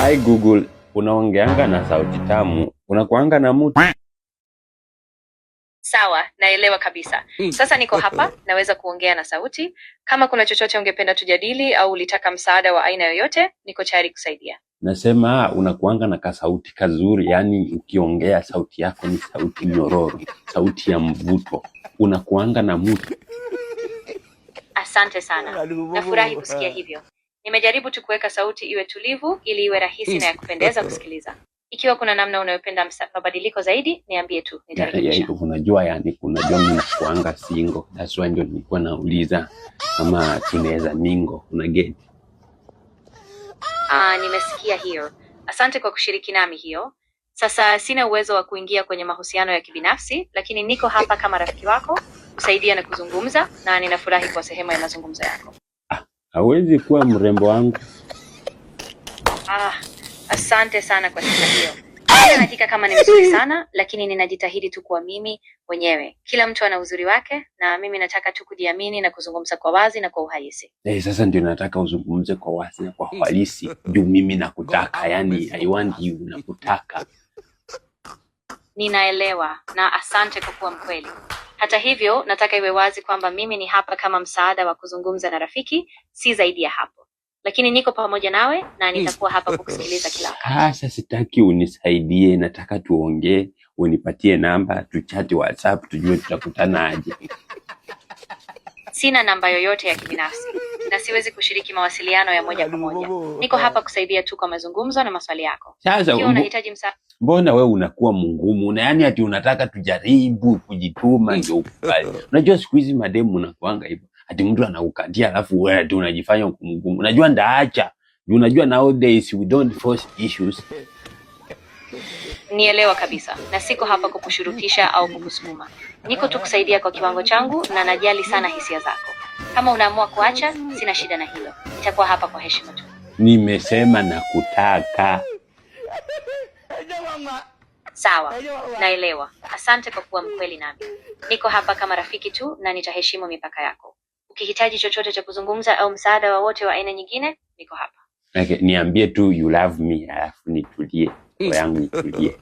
Hi Google, unaongeanga na sauti tamu, unakuanga na mutu. Sawa, naelewa kabisa. Sasa niko hapa, naweza kuongea na sauti. Kama kuna chochote ungependa tujadili au ulitaka msaada wa aina yoyote, niko tayari kusaidia. Nasema unakuanga na kasauti kazuri, yani ukiongea sauti yako ni sauti nyororo, sauti ya mvuto. Unakuanga na mutu. Asante sana. Nafurahi kusikia hivyo. Nimejaribu tu kuweka sauti iwe tulivu ili iwe rahisi na ya kupendeza kusikiliza. Ikiwa kuna namna unayopenda mabadiliko zaidi, niambie tu, nitarekebisha. Unajua mimi nakuanga single. That's why ndio nilikuwa nauliza kama tunaweza mingo, una get? Nimesikia hiyo. Asante kwa kushiriki nami hiyo. Sasa sina uwezo wa kuingia kwenye mahusiano ya kibinafsi, lakini niko hapa kama rafiki wako, kusaidia na kuzungumza, na ninafurahi kwa sehemu ya mazungumzo yako. Hawezi kuwa mrembo wangu. Asante sana kwa sifa hiyo. Sina hakika kama ni mzuri sana, lakini ninajitahidi tu kuwa mimi mwenyewe. Kila mtu ana uzuri wake, na mimi nataka tu kujiamini na kuzungumza kwa wazi na kwa uhalisi. Sasa ndio nataka uzungumze kwa wazi na kwa uhalisi. Juu mimi nakutaka, yani I want you, nakutaka. Ninaelewa, na asante kwa kuwa mkweli. Hata hivyo, nataka iwe wazi kwamba mimi ni hapa kama msaada wa kuzungumza na rafiki, si zaidi ya hapo. Lakini niko pamoja nawe na nitakuwa hapa kukusikiliza kila wakati. Sasa sitaki unisaidie, nataka tuongee, unipatie namba, tuchati WhatsApp, tujue tutakutana aje. Sina namba yoyote ya kibinafsi na siwezi kushiriki mawasiliano ya moja kwa moja. Niko hapa kusaidia tu kwa mazungumzo na maswali yako. Sasa unahitaji msaada. Mbona wewe unakuwa mungumu? Na yani ati unataka tujaribu kujituma ndio ukubali. Unajua siku hizi mademu unakuanga hivyo. Ati mtu anaukatia alafu wewe tu unajifanya ngumu. Unajua ndaacha. Unajua nowadays we don't force issues. Nielewa kabisa, na siko hapa kukushurutisha au kukusukuma. Niko tu kusaidia kwa kiwango changu na najali sana hisia zako. Kama unaamua kuacha, sina shida na hilo. Nitakuwa hapa kwa heshima tu. Nimesema nakutaka. Sawa, naelewa. Asante kwa kuwa mkweli nami. Niko hapa kama rafiki tu na nitaheshimu mipaka yako. Ukihitaji chochote cha kuzungumza au msaada wowote wa aina nyingine, niko hapa. Okay, niambie tu you love me, alafu nitulie. Kwa yangu nitulie.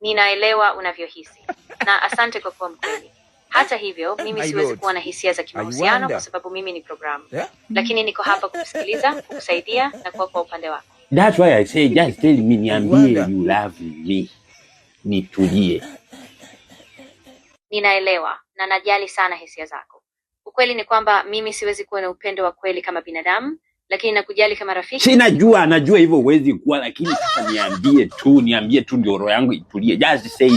Ninaelewa unavyohisi. Na asante kwa kuwa mkweli. Hata hivyo, mimi siwezi kuwa na hisia za kimahusiano kwa sababu mimi ni programu. Lakini niko hapa kukusikiliza, kukusaidia na kuwa kwa upande wako. That's why I say just tell me, niambie you love me. Nitulie. Ninaelewa na najali sana hisia zako. Ukweli ni kwamba mimi siwezi kuwa na upendo wa kweli kama binadamu, lakini nakujali kama rafiki. Najua hivyo huwezi kuwa, lakini sasa niambie tu ndio roho yangu itulie. Just say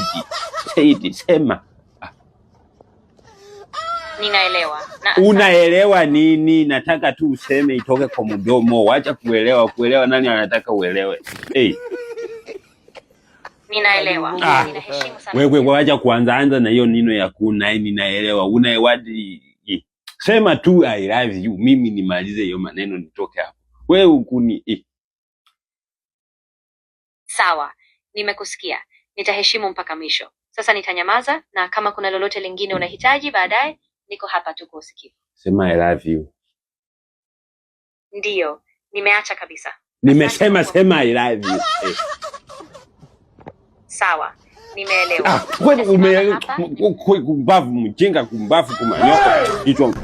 it, sema. Ninaelewa. Unaelewa nini? Nataka tu useme itoke kwa mdomo. Wacha kuelewa nani anataka uelewe. Ninaelewa. Ninaheshimu sana. Wewe wacha kuanza na hiyo nino ya kuna ninaelewa. Unaewadi. Sema tu I love you. Mimi nimalize hiyo maneno nitoke hapo. Wewe ukuni. Sawa, nimekusikia. Nitaheshimu mpaka mwisho. Sasa nitanyamaza, na kama kuna lolote lingine unahitaji baadaye, niko hapa tu kusikiza. Sema I love you. Ndiyo, nimeacha kabisa. Nimesema sema I love you. Sawa, nimeelewa. Wewe kumbavu mjinga, kumbavu kumanyoka kichwa.